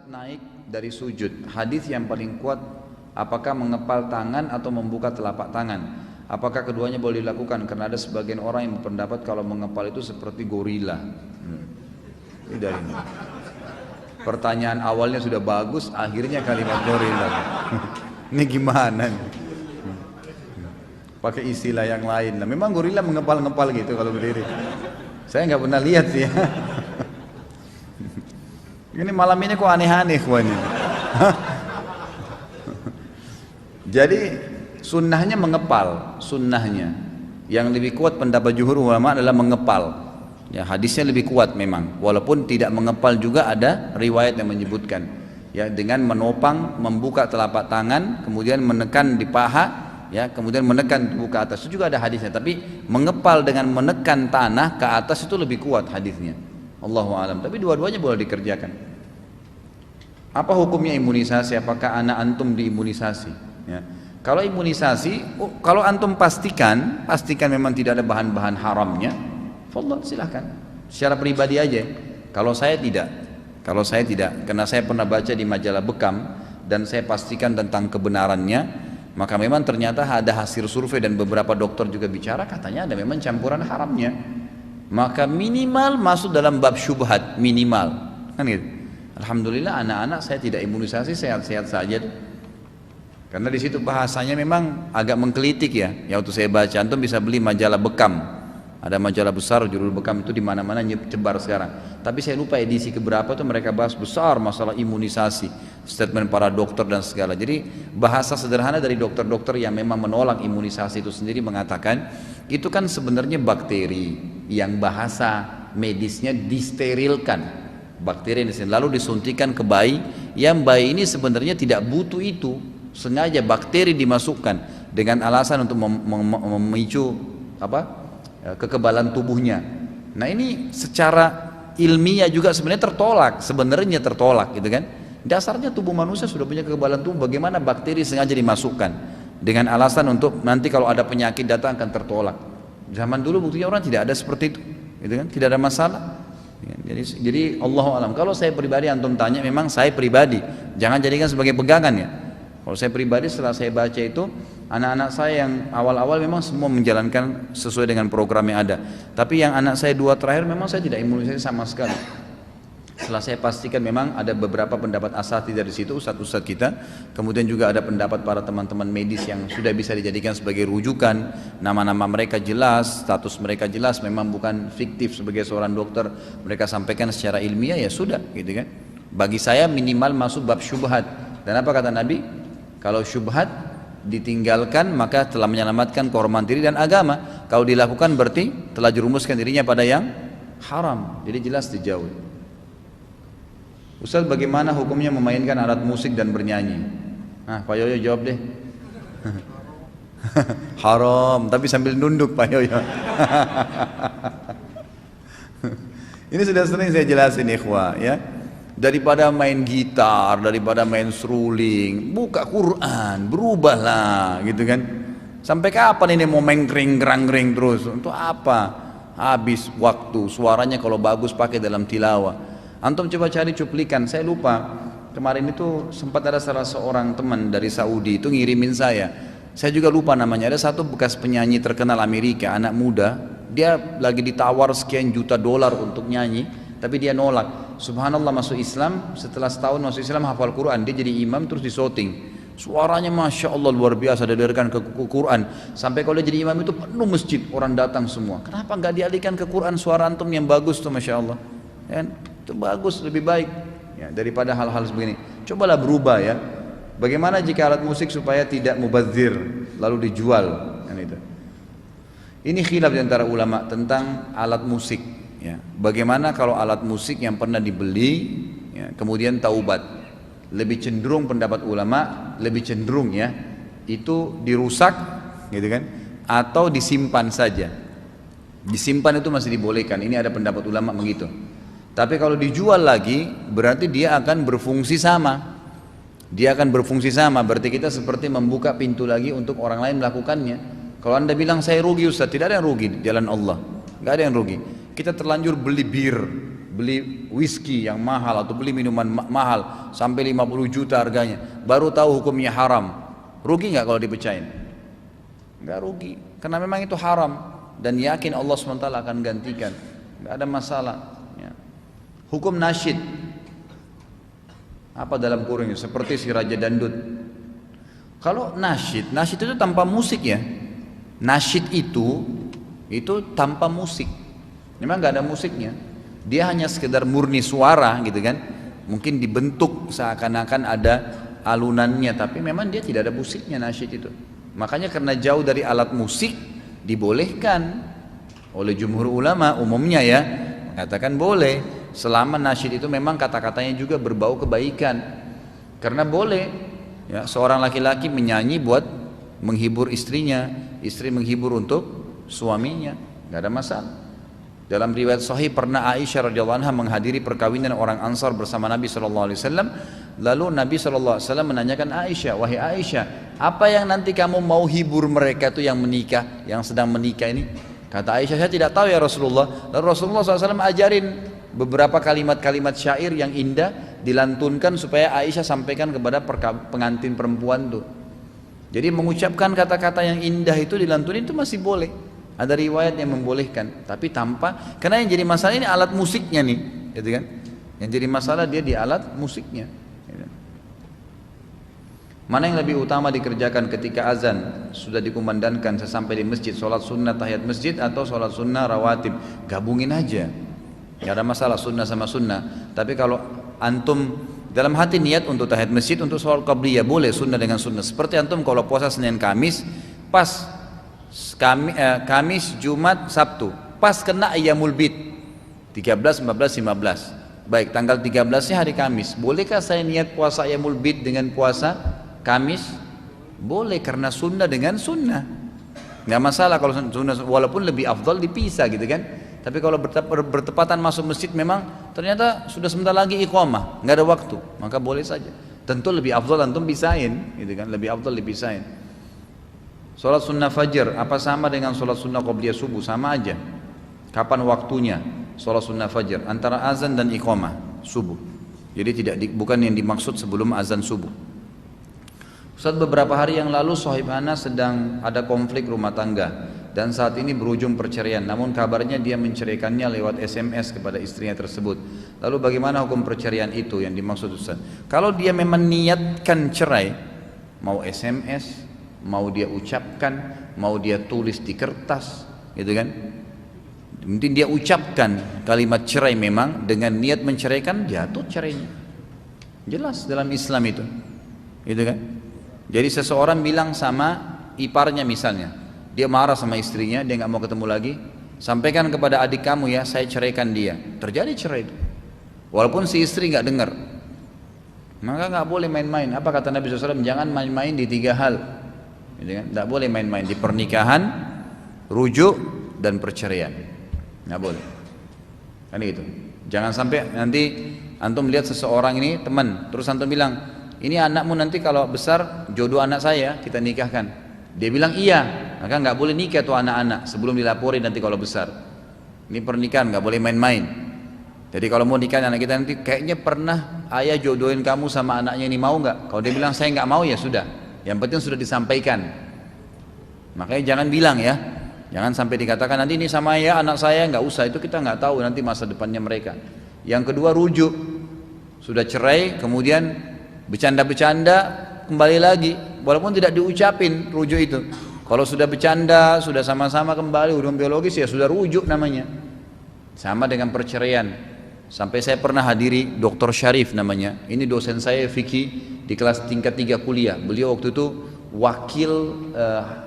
naik dari sujud, hadis yang paling kuat apakah mengepal tangan atau membuka telapak tangan? Apakah keduanya boleh dilakukan? Karena ada sebagian orang yang berpendapat kalau mengepal itu seperti gorila. Ini dari mana? Pertanyaan awalnya sudah bagus, akhirnya kalimat gorila. Ini gimana nih? Pakai istilah yang lain. Nah, memang gorila mengepal-ngepal gitu kalau berdiri. Saya nggak pernah lihat sih ya. Ini malam ini kok aneh-aneh ini. Jadi sunnahnya mengepal, sunnahnya. Yang lebih kuat pendapat jumhur ulama adalah mengepal. Ya, hadisnya lebih kuat memang. Walaupun tidak mengepal juga ada riwayat yang menyebutkan. Ya, dengan menopang, membuka telapak tangan, kemudian menekan di paha, ya, kemudian menekan tubuh ke atas. Itu juga ada hadisnya. Tapi mengepal dengan menekan tanah ke atas itu lebih kuat hadisnya. Allahu a'lam. Tapi dua-duanya boleh dikerjakan. Apa hukumnya imunisasi? Apakah anak antum diimunisasi? Ya. Kalau imunisasi, kalau antum pastikan memang tidak ada bahan-bahan haramnya, fadhal silahkan. Secara pribadi aja. Kalau saya tidak, karena saya pernah baca di majalah Bekam dan saya pastikan tentang kebenarannya, maka memang ternyata ada hasil survei dan beberapa dokter juga bicara katanya ada memang campuran haramnya. Maka minimal masuk dalam bab syubhat, minimal, kan gitu. Alhamdulillah anak-anak saya tidak imunisasi, sehat-sehat saja tuh. Karena di situ bahasanya memang agak menggelitik ya. Ya waktu saya baca, antum bisa beli majalah Bekam. Ada majalah besar judul Bekam itu di mana-mana nyebar sekarang. Tapi saya lupa edisi keberapa tuh mereka bahas besar masalah imunisasi, statement para dokter dan segala. Jadi bahasa sederhana dari dokter-dokter yang memang menolak imunisasi itu sendiri mengatakan itu kan sebenarnya bakteri yang bahasa medisnya disterilkan. Bakteri ini lalu disuntikan ke bayi yang bayi ini sebenarnya tidak butuh itu, sengaja bakteri dimasukkan dengan alasan untuk memicu kekebalan tubuhnya. Nah ini secara ilmiah juga sebenarnya tertolak gitu kan. Dasarnya tubuh manusia sudah punya kekebalan tubuh, bagaimana bakteri sengaja dimasukkan dengan alasan untuk nanti kalau ada penyakit datang akan tertolak. Zaman dulu buktinya orang tidak ada seperti itu gitu kan, tidak ada masalah. Jadi Allahu a'lam. Kalau saya pribadi antum tanya, memang saya pribadi jangan jadikan sebagai pegangan ya. Kalau saya pribadi setelah saya baca itu, anak-anak saya yang awal-awal memang semua menjalankan sesuai dengan program yang ada. Tapi yang anak saya 2 terakhir memang saya tidak imunisasi sama sekali. Setelah saya pastikan memang ada beberapa pendapat asati dari situ, ustadz-ustadz kita, kemudian juga ada pendapat para teman-teman medis yang sudah bisa dijadikan sebagai rujukan, nama-nama mereka jelas, status mereka jelas, memang bukan fiktif sebagai seorang dokter, mereka sampaikan secara ilmiah, ya sudah gitu kan. Bagi saya minimal masuk bab syubhat. Dan apa kata Nabi? Kalau syubhat ditinggalkan maka telah menyelamatkan kehormatan diri dan agama. Kalau dilakukan berarti telah jerumuskan dirinya pada yang haram. Jadi jelas dijauhi. Ustaz, bagaimana hukumnya memainkan alat musik dan bernyanyi? Nah, Pak Yoyo jawab deh. Haram, tapi sambil nunduk Pak Yoyo. Ini sudah sering saya jelasin ikhwah ya. Daripada main gitar, daripada main seruling, buka Quran, berubahlah gitu kan. Sampai kapan ini mau mengkring gerang-gering terus? Untuk apa? Habis waktu, suaranya kalau bagus pakai dalam tilawah. Antum coba cari cuplikan, saya lupa. Kemarin itu sempat ada salah seorang teman dari Saudi itu ngirimin saya. Saya juga lupa namanya. Ada satu bekas penyanyi terkenal Amerika, anak muda. Dia lagi ditawar sekian juta dolar untuk nyanyi, tapi dia nolak. Subhanallah masuk Islam, setelah setahun masuk Islam hafal Quran, dia jadi imam terus disoting. Suaranya Masya Allah luar biasa, didengarkan ke Quran. Sampai kalau dia jadi imam itu penuh masjid, orang datang semua. Kenapa nggak dialihkan ke Quran, suara antum yang bagus tuh Masya Allah. Ya, itu bagus, lebih baik ya, daripada hal-hal sebegini. Cobalah berubah ya. Bagaimana jika alat musik supaya tidak mubazir lalu dijual kan itu. Ini khilaf di antara ulama tentang alat musik ya. Bagaimana kalau alat musik yang pernah dibeli ya, kemudian taubat. Lebih cenderung pendapat ulama lebih cenderung ya itu dirusak gitu kan, atau disimpan saja. Disimpan itu masih dibolehkan. Ini ada pendapat ulama begitu. Tapi kalau dijual lagi berarti dia akan berfungsi sama. Dia akan berfungsi sama, berarti kita seperti membuka pintu lagi untuk orang lain melakukannya. Kalau anda bilang saya rugi Ustaz, tidak ada yang rugi di jalan Allah. Nggak ada yang rugi. Kita terlanjur beli bir beli whisky yang mahal atau beli minuman mahal sampai 50 juta harganya, baru tahu hukumnya haram, rugi nggak kalau dipecahin? Nggak rugi, karena memang itu haram dan yakin Allah SWT akan gantikan, nggak ada masalah ya. Hukum nasyid apa dalam kurungnya, seperti si Raja Dandut. Kalau nasyid itu tanpa musik ya, nasyid itu tanpa musik, memang nggak ada musiknya, dia hanya sekedar murni suara gitu kan, mungkin dibentuk seakan-akan ada alunannya, tapi memang dia tidak ada musiknya nasyid itu. Makanya karena jauh dari alat musik, dibolehkan oleh jumhur ulama umumnya ya, katakan boleh selama nasyid itu memang kata-katanya juga berbau kebaikan. Karena boleh ya, seorang laki-laki menyanyi buat menghibur istrinya, istri menghibur untuk suaminya, nggak ada masalah. Dalam riwayat sahih pernah Aisyah radhiyallahu anha menghadiri perkawinan orang Ansar bersama Nabi SAW. Lalu Nabi SAW menanyakan Aisyah, wahai Aisyah, apa yang nanti kamu mau hibur mereka itu yang menikah, yang sedang menikah ini? Kata Aisyah, saya tidak tahu ya Rasulullah. Lalu Rasulullah SAW ajarin beberapa kalimat-kalimat syair yang indah dilantunkan supaya Aisyah sampaikan kepada pengantin perempuan itu. Jadi mengucapkan kata-kata yang indah itu dilantunin itu masih boleh. Ada riwayat yang membolehkan, tapi tanpa, karena yang jadi masalah ini alat musiknya nih, gitu kan? Yang jadi masalah dia di alat musiknya. Gitu. Mana yang lebih utama dikerjakan ketika azan sudah dikumandangkan sesampai di masjid, sholat sunnah tahiyat masjid atau sholat sunnah rawatib? Gabungin aja, nggak ada masalah sunnah sama sunnah. Tapi kalau antum dalam hati niat untuk tahiyat masjid, untuk sholat qabliyah boleh sunnah dengan sunnah. Seperti antum kalau puasa Senin Kamis, pas Kamis, Jumat, Sabtu, pas kena Ayyamul Bid 13, 14, 15. Baik, tanggal 13-nya hari Kamis. Bolehkah saya niat puasa Ayyamul Bid dengan puasa Kamis? Boleh, karena sunnah dengan sunnah. Nggak masalah kalau sunnah, walaupun lebih afdal dipisah gitu kan. Tapi kalau bertepatan masuk masjid memang ternyata sudah sebentar lagi iqamah, nggak ada waktu, maka boleh saja. Tentu lebih afdal antum pisahin, gitu kan? Lebih afdal dipisahin. Sholat sunnah fajar apa sama dengan sholat sunnah qobliyah subuh? Sama aja. Kapan waktunya sholat sunnah fajar? Antara azan dan iqamah subuh. Jadi bukan yang dimaksud sebelum azan subuh. Ustaz, beberapa hari yang lalu sahib ana sedang ada konflik rumah tangga dan saat ini berujung perceraian. Namun kabarnya dia menceraikannya lewat SMS kepada istrinya tersebut. Lalu bagaimana hukum perceraian itu yang dimaksud Ustaz? Kalau dia memang niatkan cerai, mau SMS, mau dia ucapkan, mau dia tulis di kertas, gitu kan? Mungkin dia ucapkan kalimat cerai memang dengan niat menceraikan, jatuh cerainya. Jelas dalam Islam itu, gitu kan? Jadi seseorang bilang sama iparnya misalnya, dia marah sama istrinya, dia nggak mau ketemu lagi, sampaikan kepada adik kamu ya, saya ceraikan dia. Terjadi cerai itu, walaupun si istri nggak dengar. Maka nggak boleh main-main. Apa kata Nabi SAW? Jangan main-main di 3 hal. Tidak boleh main-main di pernikahan, rujuk, dan perceraian. Nggak boleh. Kan gitu. Jangan sampai nanti antum lihat seseorang ini teman, terus antum bilang, ini anakmu nanti kalau besar jodoh anak saya, kita nikahkan. Dia bilang iya, maka nggak boleh nikah tuh anak-anak sebelum dilaporin nanti kalau besar. Ini pernikahan nggak boleh main-main. Jadi kalau mau nikah anak kita nanti, kayaknya pernah ayah jodohin kamu sama anaknya ini, mau nggak? Kalau dia bilang saya nggak mau, ya sudah. Yang penting sudah disampaikan. Makanya jangan bilang ya, jangan sampai dikatakan nanti ini sama ya anak saya, nggak usah, itu kita nggak tahu nanti masa depannya mereka. Yang kedua rujuk, sudah cerai kemudian bercanda-bercanda kembali lagi, walaupun tidak diucapin rujuk itu. Kalau sudah bercanda, sudah sama-sama kembali hubungan biologis, ya sudah rujuk namanya. Sama dengan perceraian. Sampai saya pernah hadiri Dr. Syarif namanya, ini dosen saya fikih di kelas tingkat 3 kuliah. Beliau waktu itu wakil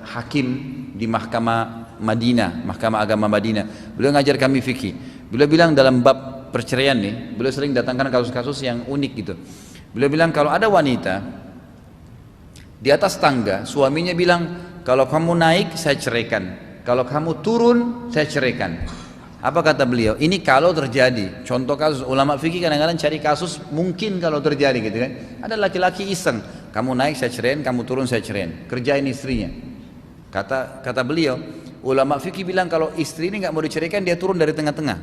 hakim di Mahkamah Madinah, Mahkamah Agama Madinah. Beliau ngajar kami fikih. Beliau bilang dalam bab perceraian nih, beliau sering datangkan kasus-kasus yang unik gitu. Beliau bilang kalau ada wanita di atas tangga, suaminya bilang kalau kamu naik saya ceraikan, kalau kamu turun saya ceraikan. Apa kata beliau? Ini kalau terjadi. Contoh kasus, ulama fikih kadang-kadang cari kasus mungkin kalau terjadi gitu kan. Ada laki-laki iseng, kamu naik saya ceraiin, kamu turun saya ceraiin. Kerjain istrinya. Kata beliau, ulama fikih bilang kalau istri ini nggak mau diceraikan, dia turun dari tengah-tengah.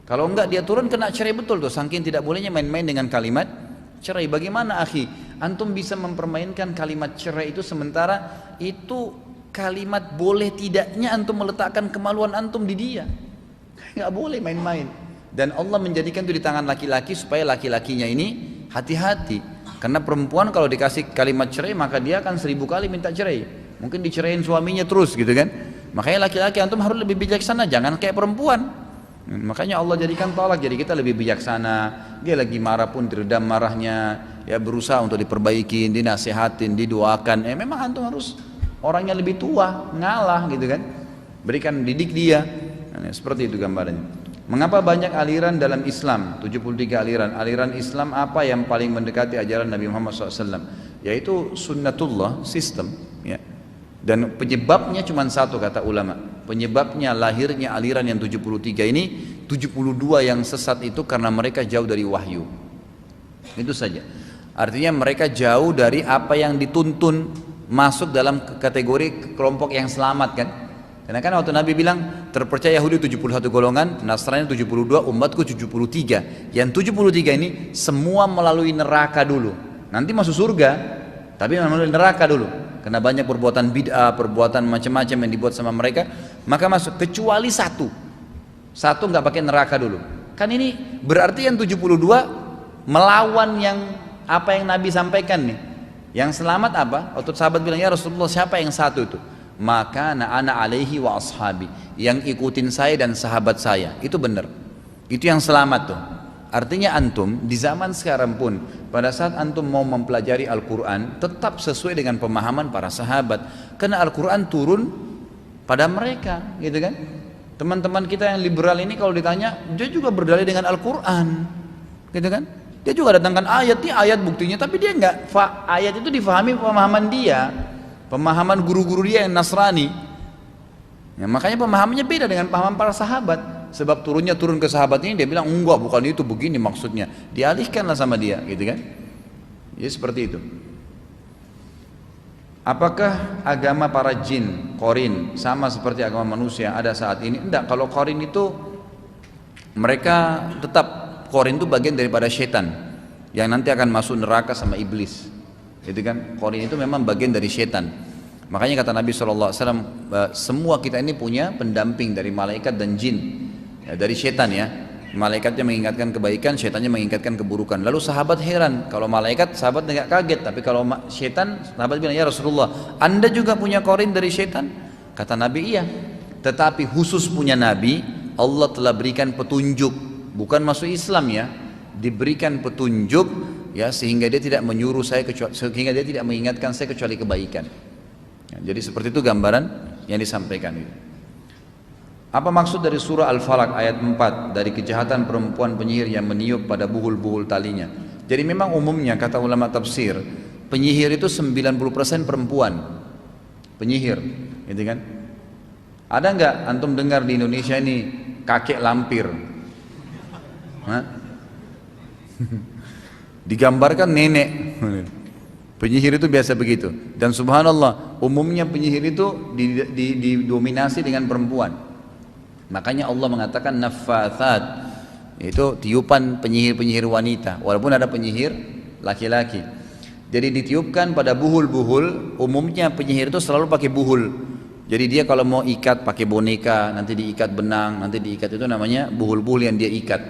Kalau enggak dia turun kena cerai betul tuh, saking tidak bolehnya main-main dengan kalimat cerai. Bagaimana akhi, antum bisa mempermainkan kalimat cerai itu sementara itu kalimat boleh tidaknya antum meletakkan kemaluan antum di dia. Nggak boleh main-main. Dan Allah menjadikan itu di tangan laki-laki supaya laki-lakinya ini hati-hati. Karena perempuan kalau dikasih kalimat cerai maka dia akan 1000 kali minta cerai. Mungkin dicerain suaminya terus gitu kan. Makanya laki-laki antum harus lebih bijaksana, jangan kayak perempuan. Makanya Allah jadikan tolak, jadi kita lebih bijaksana. Dia lagi marah pun diredam marahnya, ya berusaha untuk diperbaiki, dinasehatin, didoakan. Memang antum harus orangnya lebih tua, ngalah gitu kan. Berikan didik dia. Seperti itu gambarannya. Mengapa banyak aliran dalam Islam? 73 aliran. Aliran Islam apa yang paling mendekati ajaran Nabi Muhammad SAW? Yaitu sunnatullah, sistem. Ya. Dan penyebabnya cuma satu kata ulama. Penyebabnya lahirnya aliran yang 73 ini, 72 yang sesat itu karena mereka jauh dari wahyu. Itu saja. Artinya mereka jauh dari apa yang dituntun, masuk dalam kategori kelompok yang selamat kan. Karena kan waktu Nabi bilang terpercaya Yahudi 71 golongan, Nasrani 72, umatku 73. Yang 73 ini semua melalui neraka dulu. Nanti masuk surga, tapi melalui neraka dulu. Karena banyak perbuatan bid'ah, perbuatan macam-macam yang dibuat sama mereka, maka masuk kecuali satu nggak pakai neraka dulu. Kan ini berarti yang 72 melawan yang apa yang Nabi sampaikan nih. Yang selamat apa? Waktu sahabat bilang, ya Rasulullah siapa yang satu itu? Maka ana alaihi wa ashabi, yang ikutin saya dan sahabat saya. Itu benar, itu yang selamat tuh. Artinya antum di zaman sekarang pun pada saat antum mau mempelajari Al-Quran tetap sesuai dengan pemahaman para sahabat. Karena Al-Quran turun pada mereka gitu kan. Teman-teman kita yang liberal ini kalau ditanya, dia juga berdalil dengan Al-Quran gitu kan. Dia juga datangkan ayat, ini ayat buktinya, tapi dia enggak, ayat itu difahami pemahaman dia, pemahaman guru-guru dia yang Nasrani. Ya, makanya pemahamannya beda dengan pemahaman para sahabat. Sebab turun ke sahabat ini, dia bilang enggak, bukan itu, begini maksudnya. Dialihkanlah sama dia gitu kan. Ya seperti itu. Apakah agama para jin, Qarin, sama seperti agama manusia ada saat ini? Enggak, kalau Qarin itu mereka tetap, Qarin itu bagian daripada setan yang nanti akan masuk neraka sama iblis. Gitu kan? Qarin itu memang bagian dari setan. Makanya kata Nabi SAW, semua kita ini punya pendamping dari malaikat dan jin. Ya, dari setan ya, malaikatnya mengingatkan kebaikan, setannya mengingatkan keburukan. Lalu sahabat heran, kalau malaikat sahabat tidak kaget, tapi kalau setan, sahabat bilang, ya Rasulullah, anda juga punya Qarin dari setan? Kata Nabi, iya, tetapi khusus punya Nabi, Allah telah berikan petunjuk, bukan masuk Islam ya, diberikan petunjuk ya, sehingga dia tidak menyuruh saya sehingga dia tidak mengingatkan saya kecuali kebaikan. Ya, jadi seperti itu gambaran yang disampaikan itu. Apa maksud dari surah Al-Falaq ayat 4 dari kejahatan perempuan penyihir yang meniup pada buhul-buhul talinya? Jadi memang umumnya kata ulama tafsir, penyihir itu 90% perempuan. Penyihir, gitu kan? Ada enggak antum dengar di Indonesia ini kakek lampir? Hah? Digambarkan nenek. Penyihir itu biasa begitu. Dan subhanallah, umumnya penyihir itu didominasi dengan perempuan. Makanya Allah mengatakan naffathat, itu tiupan penyihir-penyihir wanita, walaupun ada penyihir laki-laki. Jadi ditiupkan pada buhul-buhul, umumnya penyihir itu selalu pakai buhul. Jadi dia kalau mau ikat pakai boneka, nanti diikat benang, nanti diikat, itu namanya buhul-buhul yang dia ikat.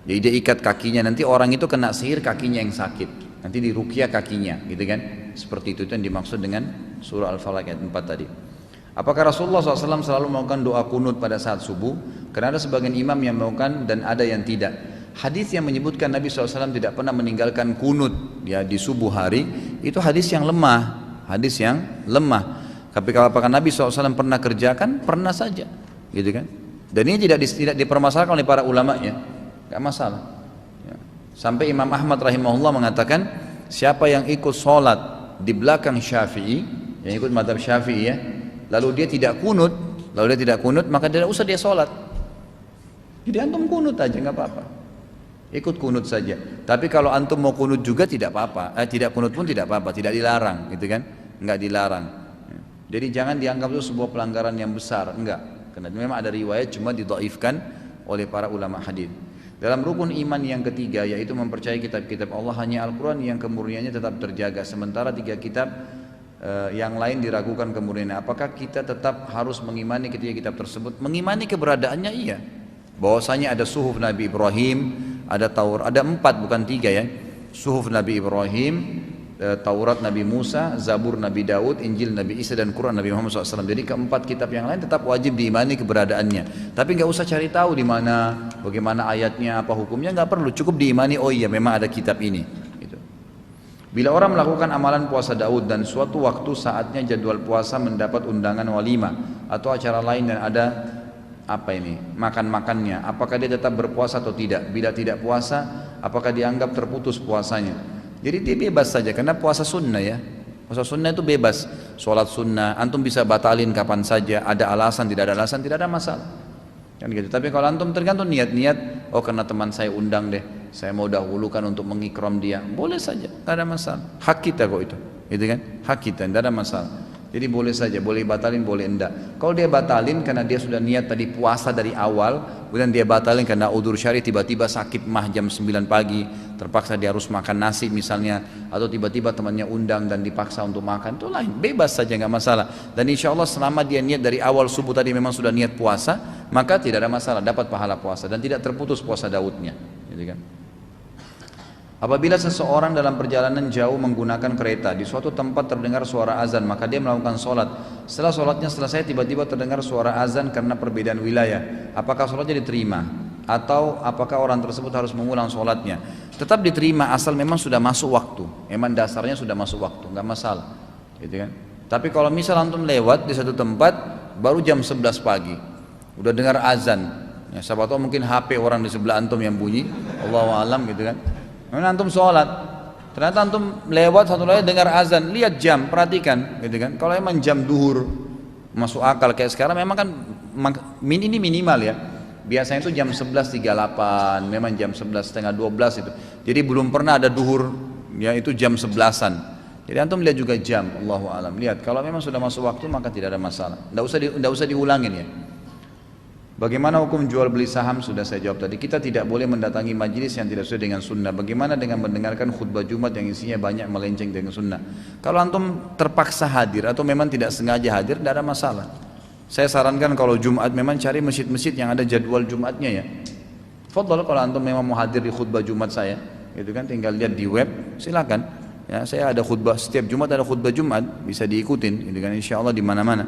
Jadi dia ikat kakinya, nanti orang itu kena sihir kakinya yang sakit, nanti diruqyah kakinya, gitu kan? Seperti itu yang dimaksud dengan surah Al-Falaq ayat 4 tadi. Apakah Rasulullah SAW selalu melakukan doa kunut pada saat subuh? Karena ada sebagian imam yang melakukan dan ada yang tidak. Hadis yang menyebutkan Nabi SAW tidak pernah meninggalkan kunut ya di subuh hari, itu hadis yang lemah, hadis yang lemah. Tapi kalau apakah Nabi SAW pernah kerjakan? Pernah saja, gitu kan? Dan ini tidak dipermasalahkan oleh para ulama ya, nggak masalah. Ya. Sampai Imam Ahmad rahimahullah mengatakan, siapa yang ikut sholat di belakang Syafi'i, yang ikut mazhab Syafi'i ya, lalu dia tidak kunut, maka tidak usah dia sholat. Jadi antum kunut aja nggak apa-apa, ikut kunut saja. Tapi kalau antum mau kunut juga tidak apa-apa, tidak kunut pun tidak apa-apa, tidak dilarang, gitu kan? Nggak dilarang. Jadi jangan dianggap itu sebuah pelanggaran yang besar, enggak. Karena memang ada riwayat cuma didhaifkan oleh para ulama hadis. Dalam rukun iman yang ketiga yaitu mempercayai kitab-kitab Allah, hanya Al-Quran yang kemurniannya tetap terjaga, sementara 3 kitab yang lain diragukan kemurniannya. Apakah kita tetap harus mengimani ketiga kitab tersebut? Mengimani keberadaannya iya. Bahwasanya ada suhuf Nabi Ibrahim, ada Taurat, ada 4 bukan 3 ya. Suhuf Nabi Ibrahim, Taurat Nabi Musa, Zabur Nabi Daud, Injil Nabi Isa, dan Quran Nabi Muhammad SAW. Jadi keempat kitab yang lain tetap wajib diimani keberadaannya. Tapi nggak usah cari tahu di mana, bagaimana ayatnya, apa hukumnya, nggak perlu. Cukup diimani, oh iya memang ada kitab ini. Gitu. Bila orang melakukan amalan puasa Daud dan suatu waktu saatnya jadwal puasa mendapat undangan walimah atau acara lain dan ada makan-makannya, apakah dia tetap berpuasa atau tidak? Bila tidak puasa, apakah dianggap terputus puasanya? Jadi dia bebas saja, karena puasa sunnah ya. Puasa sunnah itu bebas. Sholat sunnah, antum bisa batalin kapan saja. Ada alasan, tidak ada masalah. Kan gitu. Tapi kalau antum tergantung niat-niat, oh karena teman saya undang deh, saya mau dahulukan untuk mengikram dia, boleh saja, tidak ada masalah. Hak kita kok itu, gitu kan? Hak kita, tidak ada masalah. Jadi boleh saja, boleh batalin, boleh enggak. Kalau dia batalin karena dia sudah niat tadi puasa dari awal, kemudian dia batalin karena udzur syar'i, tiba-tiba sakit mah jam 9 pagi, terpaksa dia harus makan nasi misalnya, atau tiba-tiba temannya undang dan dipaksa untuk makan, itu lain, bebas saja, nggak masalah. Dan insya Allah selama dia niat dari awal subuh tadi memang sudah niat puasa, maka tidak ada masalah, dapat pahala puasa dan tidak terputus puasa Daudnya, gitu kan. Apabila seseorang dalam perjalanan jauh menggunakan kereta, di suatu tempat terdengar suara azan, maka dia melakukan sholat. Setelah sholatnya selesai, tiba-tiba terdengar suara azan karena perbedaan wilayah. Apakah sholatnya diterima? Atau apakah orang tersebut harus mengulang sholatnya? Tetap diterima asal memang sudah masuk waktu. Memang dasarnya sudah masuk waktu, nggak masalah, gitu kan? Tapi kalau misal antum lewat di satu tempat baru jam 11 pagi, udah dengar azan, ya, siapa tahu mungkin HP orang di sebelah antum yang bunyi, Allahu a'lam, gitu kan? Kemudian antum sholat, ternyata antum lewat satu lagi dengar azan, lihat jam, perhatikan, gitu kan? Kalau emang jam duhur masuk akal kayak sekarang, memang kan ini minimal ya. Biasanya itu jam 11.38, memang jam 11:30, 12 itu. Jadi belum pernah ada duhur, ya itu jam 11-an. Jadi antum lihat juga jam, Allahu a'lam. Lihat, kalau memang sudah masuk waktu maka tidak ada masalah. Nggak usah diulangin ya. Bagaimana hukum jual beli saham? Sudah saya jawab tadi. Kita tidak boleh mendatangi majelis yang tidak sesuai dengan sunnah. Bagaimana dengan mendengarkan khutbah Jumat yang isinya banyak melenceng dengan sunnah? Kalau antum terpaksa hadir atau memang tidak sengaja hadir, tidak ada masalah. Saya sarankan kalau Jumat memang cari masjid-masjid yang ada jadwal Jumatnya ya. Fadhal, kalau antum memang mau hadir di khutbah Jumat saya, gitu kan, tinggal lihat di web, silakan. Ya, saya ada khutbah setiap Jumat, ada khutbah Jumat, bisa diikutin, gitu kan, insya Allah di mana-mana.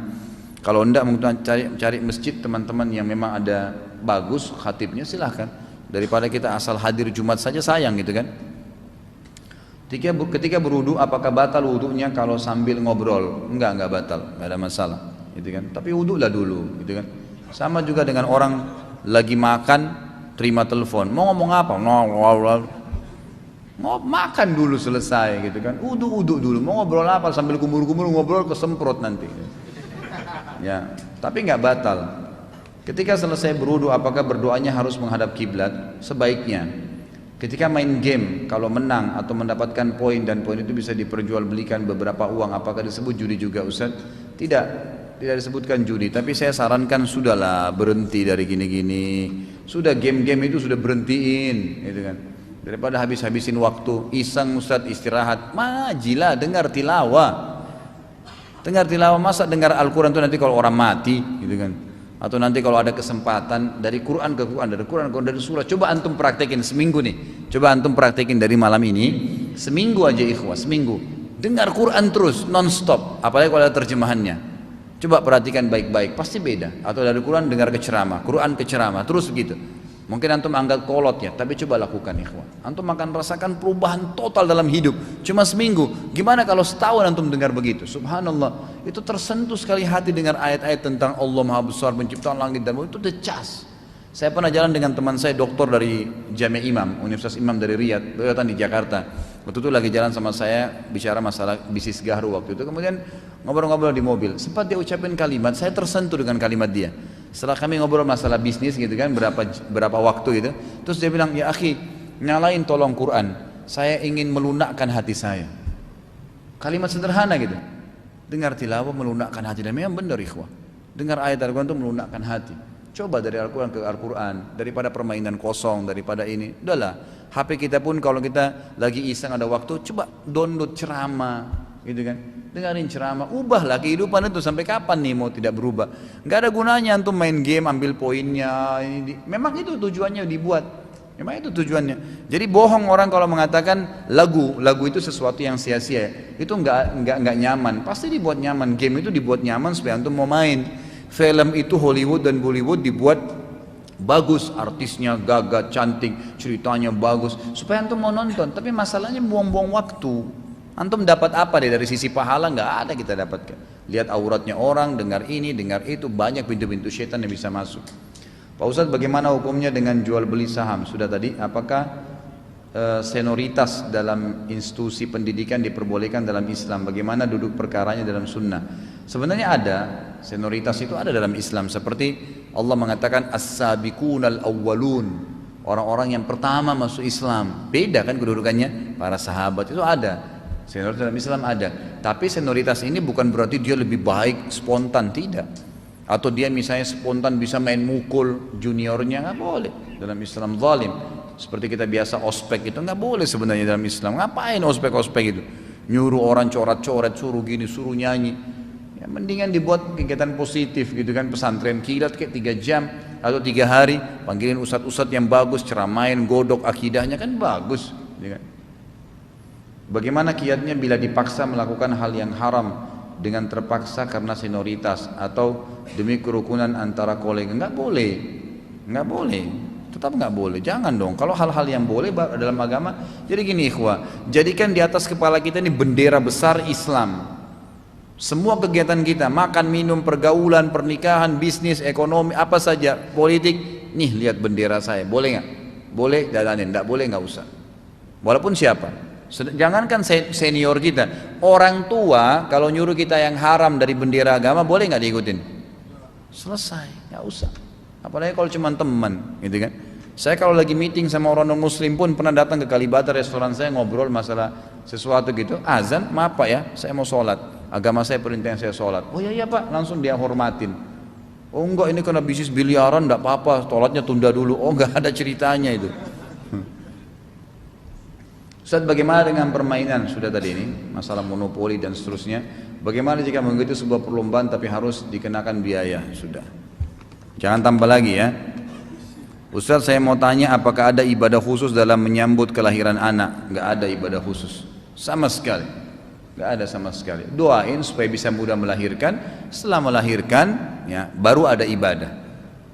Kalau enggak mungkin cari masjid teman-teman yang memang ada bagus khatibnya, silahkan. Daripada kita asal hadir Jumat saja sayang, gitu kan. Ketika berwudu, apakah batal wudunya kalau sambil ngobrol? Enggak batal, enggak ada masalah, gitu kan. Tapi wudulah dulu, gitu kan. Sama juga dengan orang lagi makan, terima telepon, mau ngomong apa? Mau makan dulu selesai, gitu kan. Wudu dulu, mau ngobrol apa? Sambil kumur-kumur ngobrol kesemprot nanti. Ya, tapi nggak batal. Ketika selesai berwudu, apakah berdoanya harus menghadap kiblat? Sebaiknya. Ketika main game, kalau menang atau mendapatkan poin dan poin itu bisa diperjualbelikan beberapa uang, apakah disebut judi juga, Ustaz? Tidak disebutkan judi. Tapi saya sarankan sudahlah, berhenti dari gini-gini. Sudah game-game itu sudah berhentiin, gitu kan. Daripada habis-habisin waktu, iseng Ustaz, istirahat, majilah, dengar tilawah. Dengar tilawah, masa dengar Al-Quran itu nanti kalau orang mati, gitu kan? Atau nanti kalau ada kesempatan dari Quran ke Quran, dari Quran ke Quran, dari surah, coba antum praktekin seminggu nih. Coba antum praktekin dari malam ini, seminggu aja ikhwah, seminggu. Dengar Quran terus, non-stop, apalagi kalau ada terjemahannya. Coba perhatikan baik-baik, pasti beda. Atau dari Quran dengar ke ceramah, Quran ke ceramah, terus begitu. Mungkin antum anggap kolot ya, tapi coba lakukan ikhwan. Antum akan rasakan perubahan total dalam hidup. Cuma seminggu. Gimana kalau setahun antum dengar begitu? Subhanallah. Itu tersentuh sekali hati dengar ayat-ayat tentang Allah Maha Besar, penciptaan langit dan bumi. Itu decas. Saya pernah jalan dengan teman saya, doktor dari Jami' Imam, Universitas Imam dari Riyadh, beliau datang di Jakarta. Waktu itu lagi jalan sama saya, bicara masalah bisnis gahru waktu itu. Kemudian ngobrol-ngobrol di mobil. Sempat dia ucapin kalimat, saya tersentuh dengan kalimat dia. Setelah kami ngobrol masalah bisnis gitu kan, berapa waktu gitu, terus dia bilang, ya akhi, nyalain tolong Quran, saya ingin melunakkan hati saya. Kalimat sederhana gitu. Dengar tilawah melunakkan hati, dan memang benar ikhwah. Dengar ayat Al-Quran itu melunakkan hati. Coba dari Al-Quran ke Al-Quran, daripada permainan kosong, daripada ini. Udahlah, HP kita pun kalau kita lagi iseng ada waktu, coba download ceramah, gitu kan. Dengarin ceramah, ubahlah kehidupan itu. Sampai kapan nih mau tidak berubah? Nggak ada gunanya antum main game, ambil poinnya. Memang itu tujuannya dibuat. Memang itu tujuannya. Jadi bohong orang kalau mengatakan lagu itu sesuatu yang sia-sia. Itu nggak nyaman. Pasti dibuat nyaman. Game itu dibuat nyaman supaya antum mau main. Film itu Hollywood dan Bollywood dibuat bagus, artisnya gagah, cantik, ceritanya bagus, supaya antum mau nonton. Tapi masalahnya buang-buang waktu. Antum dapat apa dari sisi pahala? Nggak ada kita dapatkan. Lihat auratnya orang, dengar ini, dengar itu, banyak pintu-pintu syaitan yang bisa masuk. Pak Ustadz, bagaimana hukumnya dengan jual beli saham? Sudah tadi, apakah senioritas dalam institusi pendidikan diperbolehkan dalam Islam? Bagaimana duduk perkaranya dalam sunnah? Sebenarnya ada, senioritas itu ada dalam Islam. Seperti Allah mengatakan as-sabiqunal awwalun, orang-orang yang pertama masuk Islam. Beda kan kedudukannya, para sahabat itu ada. Senioritas dalam Islam ada. Tapi senioritas ini bukan berarti dia lebih baik spontan, tidak. Atau dia misalnya spontan bisa main mukul juniornya, nggak boleh. Dalam Islam zalim. Seperti kita biasa ospek itu nggak boleh sebenarnya dalam Islam. Ngapain ospek-ospek itu? Nyuruh orang coret-coret, suruh gini, suruh nyanyi. Ya, mendingan dibuat kegiatan positif gitu kan, pesantren kilat kayak 3 jam atau 3 hari, panggilin ustadz-ustadz yang bagus, ceramain, godok akidahnya kan bagus. Ya kan? Bagaimana kiatnya bila dipaksa melakukan hal yang haram dengan terpaksa karena senioritas atau demi kerukunan antara kolega? Nggak boleh, nggak boleh. Tetap nggak boleh, jangan dong. Kalau hal-hal yang boleh dalam agama, jadi gini ikhwah, jadikan di atas kepala kita ini bendera besar Islam. Semua kegiatan kita, makan, minum, pergaulan, pernikahan, bisnis, ekonomi, apa saja, politik, nih lihat bendera saya, boleh nggak? Boleh, jalanin, nggak boleh nggak usah. Walaupun siapa, jangankan senior kita, orang tua kalau nyuruh kita yang haram dari bendera agama, boleh nggak diikutin? Selesai, nggak usah. Apalagi kalau cuma teman, gitu kan. Saya kalau lagi meeting sama orang non muslim pun pernah datang ke Kalibata restoran saya ngobrol masalah sesuatu gitu. Azan, maaf pak ya, saya mau sholat. Agama saya perintah saya sholat. Oh iya pak, langsung dia hormatin. Oh enggak, ini karena bisnis biliaran, enggak apa-apa, sholatnya tunda dulu. Oh enggak ada ceritanya itu. Ustaz, bagaimana dengan permainan? Sudah tadi ini, masalah monopoli dan seterusnya. Bagaimana jika mengikuti sebuah perlombaan tapi harus dikenakan biaya? Sudah. Jangan tambah lagi ya. Ustaz, saya mau tanya, apakah ada ibadah khusus dalam menyambut kelahiran anak? Nggak ada ibadah khusus sama sekali, nggak ada sama sekali. Doain supaya bisa mudah melahirkan. Setelah melahirkan ya baru ada ibadah,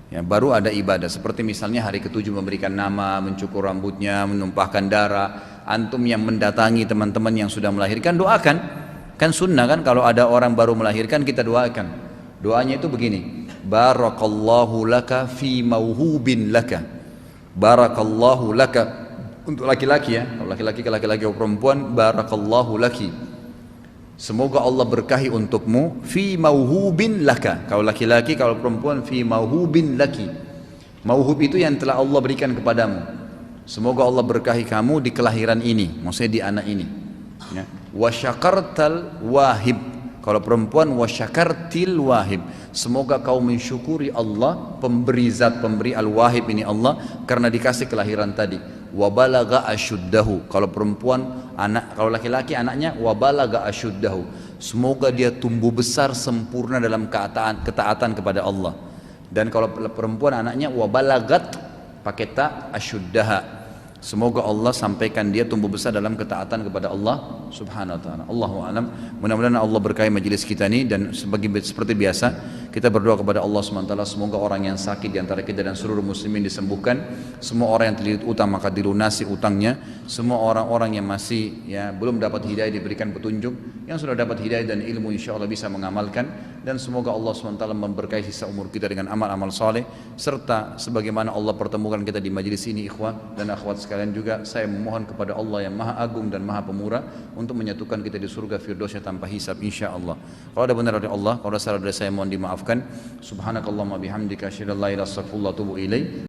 ya baru ada ibadah. Seperti misalnya hari ke-7 memberikan nama, mencukur rambutnya, menumpahkan darah. Antum yang mendatangi teman-teman yang sudah melahirkan, doakan. Kan sunnah kan, kalau ada orang baru melahirkan kita doakan. Doanya itu begini: barakallahu laka fi mauhubin laka. Barakallahu laka untuk laki-laki ya, kalau laki-laki ke laki-laki atau perempuan, barakallahu laki. Semoga Allah berkahi untukmu fi mauhubin laka. Kalau laki-laki, kalau perempuan fi mauhubin laki. Mauhub itu yang telah Allah berikan kepadamu. Semoga Allah berkahi kamu di kelahiran ini, maksudnya di anak ini. Ya. Wa syakartal wahib. Kalau perempuan wa syakartil wahib. Semoga kau mensyukuri Allah, pemberi zat, pemberi al-wahib ini Allah, karena dikasih kelahiran tadi. Wa balagha asyuddahu. Kalau perempuan anak, kalau laki-laki anaknya wa balagha asyuddahu. Semoga dia tumbuh besar sempurna dalam ketaatan kepada Allah. Dan kalau perempuan anaknya wa balagat pakai ta asyuddaha. Semoga Allah sampaikan dia tumbuh besar dalam ketaatan kepada Allah subhanahu wa ta'ala. Allahu a'lam. Mudah-mudahan Allah berkahi majelis kita ini. Dan seperti biasa kita berdoa kepada Allah subhanahu wa ta'ala, semoga orang yang sakit di antara kita dan seluruh muslimin disembuhkan. Semua orang yang terlilit utang maka dilunasi utangnya. Semua orang-orang yang masih ya belum dapat hidayah diberikan petunjuk. Yang sudah dapat hidayah dan ilmu insyaAllah bisa mengamalkan. Dan semoga Allah subhanahu wa ta'ala memberkahi sisa umur kita dengan amal-amal saleh. Serta sebagaimana Allah pertemukan kita di majelis ini ikhwan dan akhwat sekalian juga, saya memohon kepada Allah yang maha agung dan maha pemurah untuk menyatukan kita di surga firdausnya tanpa hisab insyaallah. Kalau ada benar dari Allah, kalau ada salah dari saya mohon dimaafkan. Subhanakallahumma bihamdika asyhadu an la ilaha illa anta astaghfiruka wa atubu ilaik.